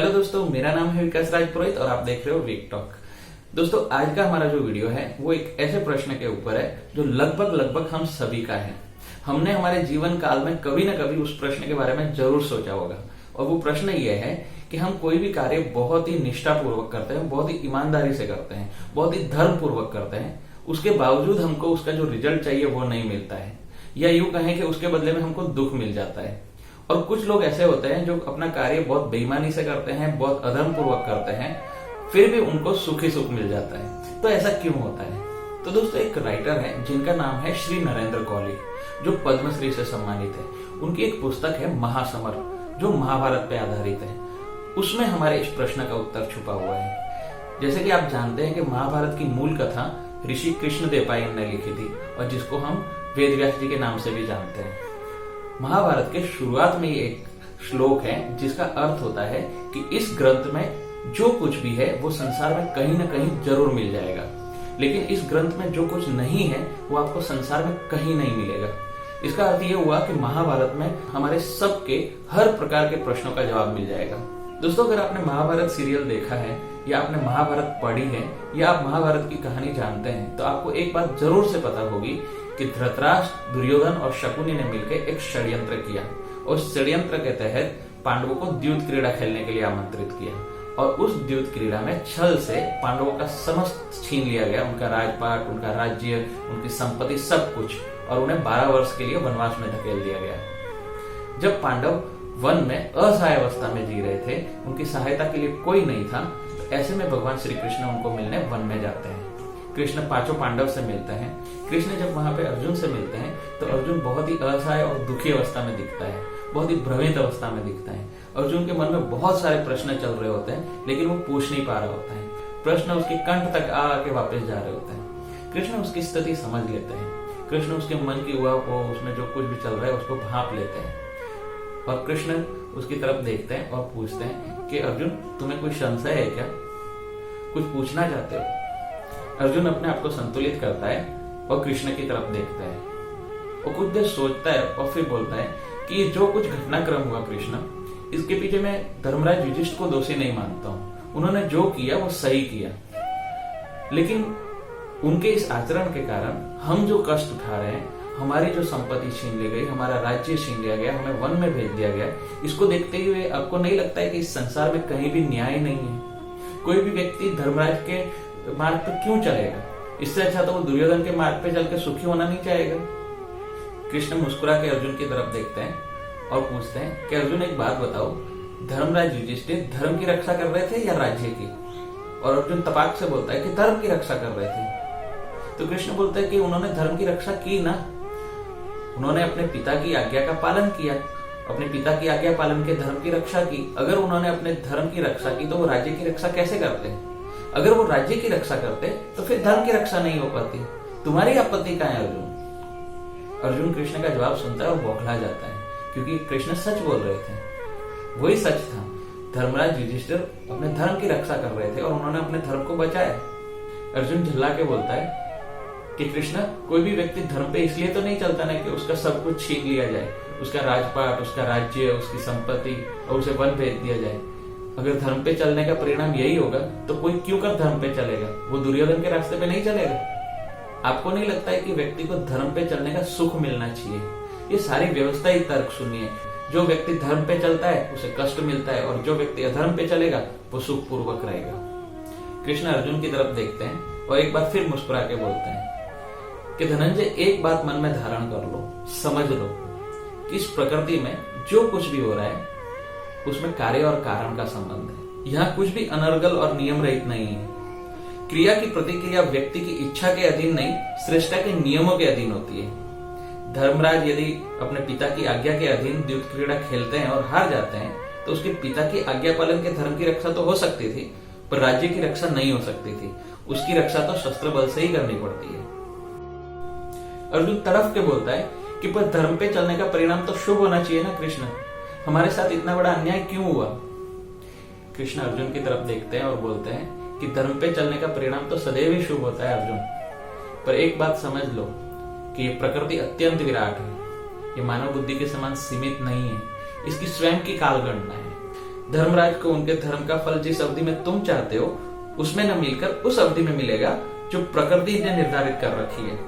Hello दोस्तों, मेरा नाम है विकास राज पुरोहित और आप देख रहे हो वीक टॉक। दोस्तों, आज का हमारा जो वीडियो है वो एक ऐसे प्रश्न के ऊपर है जो लगभग हम सभी का है। हमने हमारे जीवन काल में कभी न कभी उस प्रश्न के बारे में जरूर सोचा होगा और वो प्रश्न ये है कि हम कोई भी कार्य बहुत ही निष्ठा पूर्वक करते हैं, बहुत ही ईमानदारी से करते हैं, बहुत ही धर्म पूर्वक करते हैं, उसके बावजूद हमको उसका जो रिजल्ट चाहिए वो नहीं मिलता है, या यूं कहें कि उसके बदले में हमको दुख मिल जाता है। और कुछ लोग ऐसे होते हैं जो अपना कार्य बहुत बेईमानी से करते हैं, बहुत अधर्म पूर्वक करते हैं, फिर भी उनको सुख ही सुख मिल जाता है। तो ऐसा क्यों होता है? तो दोस्तों, एक राइटर है जिनका नाम है श्री नरेंद्र कौली, जो पद्मश्री से सम्मानित है। उनकी एक पुस्तक है महासमर, जो महाभारत पे आधारित है। उसमें हमारे इस प्रश्न का उत्तर छुपा हुआ है। जैसे कि आप जानते हैं कि महाभारत की मूल कथा ऋषि कृष्णदेवराय ने लिखी थी और जिसको हम वेद व्यास जी के नाम से भी जानते हैं। महाभारत के शुरुआत में एक श्लोक है जिसका अर्थ होता है कि इस ग्रंथ में जो कुछ भी है वो संसार में कहीं न कहीं जरूर मिल जाएगा, लेकिन इस ग्रंथ में जो कुछ नहीं है वो आपको संसार में कहीं नहीं मिलेगा। इसका अर्थ ये हुआ कि महाभारत में हमारे सबके हर प्रकार के प्रश्नों का जवाब मिल जाएगा। दोस्तों, अगर आपने महाभारत सीरियल देखा है या आपने महाभारत पढ़ी है या आप महाभारत की कहानी जानते हैं तो आपको एक बात जरूर से पता होगी कि धृतराष्ट्र, दुर्योधन और शकुनी ने मिलकर एक षड्यंत्र किया और उस षड्यंत्र के तहत पांडवों को द्यूत क्रीड़ा खेलने के लिए आमंत्रित किया और उस द्यूत क्रीड़ा में छल से पांडवों का समस्त छीन लिया गया, उनका राजपाट, उनका राज्य, उनकी संपत्ति, सब कुछ, और उन्हें 12 वर्ष के लिए वनवास में धकेल दिया गया। जब पांडव वन में असहाय अवस्था में जी रहे थे, उनकी सहायता के लिए कोई नहीं था, तो ऐसे में भगवान श्री कृष्ण उनको मिलने वन में जाते हैं। कृष्ण 5 पांडव से मिलते हैं। कृष्ण जब वहां पे अर्जुन से मिलते हैं तो अर्जुन बहुत ही असहाय और दुखी अवस्था में दिखता है, बहुत ही भ्रमित अवस्था में दिखता है। अर्जुन के मन में बहुत सारे प्रश्न चल रहे होते हैं, लेकिन वो पूछ नहीं पा रहा होता है। प्रश्न उसके कंठ तक आके वापस जा रहे होते हैं। कृष्ण उसकी स्थिति समझ लेते हैं। कृष्ण उसके मन की हुआ को, उसमें जो कुछ भी चल रहा है उसको भांप लेते हैं और कृष्ण उसकी तरफ देखते हैं और पूछते हैं कि अर्जुन, तुम्हें कोई संशय है क्या? कुछ पूछना चाहते हो? अर्जुन अपने आप को संतुलित करता है और कृष्ण की तरफ देखता है और कुछ देर सोचता है और फिर बोलता है कि जो कुछ घटनाक्रम हुआ कृष्ण, इसके पीछे मैं धर्मराज युधिष्ठिर को दोषी नहीं मानता हूँ। उन्होंने जो किया वो सही किया, लेकिन उनके इस आचरण के कारण हम जो कष्ट उठा रहे हैं, हमारी जो संपत्ति छीन ली गई, हमारा राज्य छीन लिया गया, हमें वन में भेज दिया गया, इसको देखते हुए आपको नहीं लगता है कि इस संसार में कहीं भी न्याय नहीं है? कोई भी व्यक्ति धर्मराज के मार्ग पर क्यों चलेगा? इससे अच्छा तो वो दुर्योधन के मार्ग पे चल के सुखी होना नहीं चाहेगा। कृष्ण मुस्कुरा के अर्जुन की तरफ देखते हैं और पूछते हैं कि अर्जुन, एक बात बताओ, धर्मराज युधिष्ठिर धर्म की रक्षा कर रहे थे या राज्य की? और अर्जुन तपाक से बोलता है कि धर्म की रक्षा कर रहे थे। तो कृष्ण बोलते हैं कि उन्होंने धर्म की रक्षा की ना, उन्होंने अपने पिता की आज्ञा का पालन किया, अपने पिता की आज्ञा पालन के धर्म की रक्षा की। अगर उन्होंने अपने धर्म की रक्षा की तो वो राज्य की रक्षा कैसे करते? अगर वो राज्य की रक्षा करते तो फिर धर्म की रक्षा नहीं हो पाती। तुम्हारी आपत्ति कहाँ है अर्जुन? अर्जुन कृष्ण का जवाब सुनता है और बौखला जाता है, क्योंकि कृष्ण सच बोल रहे थे। वही सच था। धर्मराज युधिष्ठिर अपने धर्म की रक्षा कर रहे थे और उन्होंने अपने धर्म को बचाया। अर्जुन झल्ला के बोलता है कि कृष्ण, कोई भी व्यक्ति धर्म पे इसलिए तो नहीं चलता ना कि उसका सब कुछ छीन लिया जाए, उसका राजपाट, उसका राज्य, उसकी संपत्ति, और उसे वन भेज दिया जाए। अगर धर्म पे चलने का परिणाम यही होगा तो कोई क्यों कर धर्म पे चलेगा? वो दुर्योधन के रास्ते पे नहीं चलेगा। आपको नहीं लगता है कि व्यक्ति को धर्म पे चलने का सुख मिलना चाहिए? ये सारी व्यवस्था ही तर्क सुनिए। जो व्यक्ति धर्म पे चलता है उसे कष्ट मिलता है और जो व्यक्ति अधर्म पे चलेगा वो सुख पूर्वक रहेगा। कृष्ण अर्जुन की तरफ देखते हैं और एक बार फिर मुस्कुरा के बोलते हैं कि धनंजय, एक बात मन में धारण कर लो, समझ लो कि इस प्रकृति में जो कुछ भी हो रहा है उसमें कार्य और कारण का संबंध है। यहाँ कुछ भी अनर्गल और नियम रहित नहीं है। क्रिया की प्रतिक्रिया व्यक्ति की इच्छा के अधीन नहीं, श्रेष्ठता के नियमों के अधीन होती है। धर्मराज यदि अपने पिता की आज्ञा के अधीन द्यूत क्रीड़ा खेलते हैं और हार जाते हैं तो उसके पिता की आज्ञा पालन के धर्म की रक्षा तो हो सकती थी, पर राज्य की रक्षा नहीं हो सकती थी। उसकी रक्षा तो शस्त्र बल से ही करनी पड़ती है। अर्जुन तड़फ के बोलता है कि पर धर्म पे चलने का परिणाम तो शुभ होना चाहिए ना कृष्ण, हमारे साथ इतना बड़ा अन्याय क्यों हुआ? कृष्ण अर्जुन की तरफ देखते हैं और बोलते हैं कि धर्म पे चलने का परिणाम तो सदैव ही शुभ होता है अर्जुन, पर एक बात समझ लो कि ये प्रकृति अत्यंत विराट है। ये मानव बुद्धि के समान सीमित नहीं है, इसकी स्वयं की कालगणना है। धर्मराज को उनके धर्म का फल जिस अवधि में तुम चाहते हो उसमें न मिलकर उस अवधि में मिलेगा जो प्रकृति ने निर्धारित कर रखी है।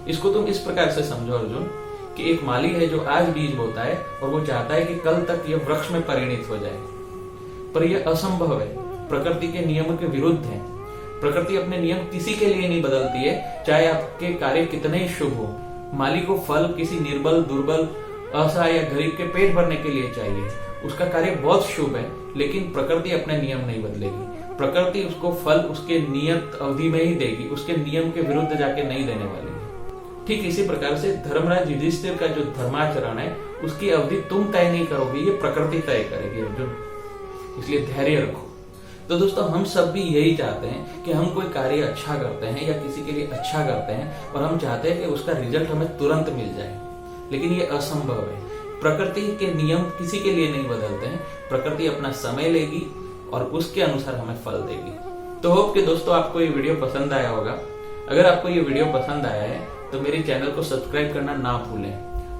इसको तुम इस प्रकार से समझो अर्जुन कि एक माली है जो आज बीज बोता है और वो चाहता है कि कल तक यह वृक्ष में परिणित हो जाए, पर यह असंभव है, प्रकृति के नियमों के विरुद्ध है। प्रकृति अपने नियम किसी के लिए नहीं बदलती है, चाहे आपके कार्य कितने ही शुभ हो। माली को फल किसी निर्बल, दुर्बल, असहाय या गरीब के पेट भरने के लिए चाहिए। उसका कार्य बहुत शुभ है, लेकिन प्रकृति अपने नियम नहीं बदलेगी। प्रकृति उसको फल उसके नियत अवधि में ही देगी, उसके नियम के विरुद्ध जाके नहीं देने वाली है। ठीक इसी प्रकार से धर्मराज युधिष्ठिर का जो धर्माचरण है उसकी अवधि तुम तय नहीं करोगे, ये प्रकृति तय करेगी अर्जुन, इसलिए धैर्य रखो। तो दोस्तों हम सब भी यही चाहते हैं कि हम कोई कार्य अच्छा करते हैं या किसी के लिए अच्छा करते हैं और हम चाहते हैं कि उसका रिजल्ट हमें तुरंत मिल जाए, लेकिन ये असंभव है। प्रकृति के नियम किसी के लिए नहीं बदलते हैं, प्रकृति अपना समय लेगी और उसके अनुसार हमें फल देगी। तो होप कि दोस्तों आपको ये वीडियो पसंद आया होगा। अगर आपको ये वीडियो पसंद आया है तो मेरे चैनल को सब्सक्राइब करना ना भूलें,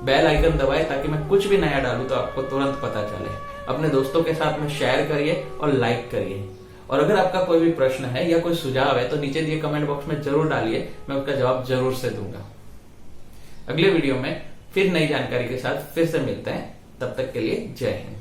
बेल आइकन दबाएं ताकि मैं कुछ भी नया डालूं तो आपको तुरंत पता चले। अपने दोस्तों के साथ में शेयर करिए और लाइक करिए। और अगर आपका कोई भी प्रश्न है या कोई सुझाव है तो नीचे दिए कमेंट बॉक्स में जरूर डालिए, मैं उसका जवाब जरूर से दूंगा। अगले वीडियो में फिर नई जानकारी के साथ फिर से मिलते हैं, तब तक के लिए जय हिंद।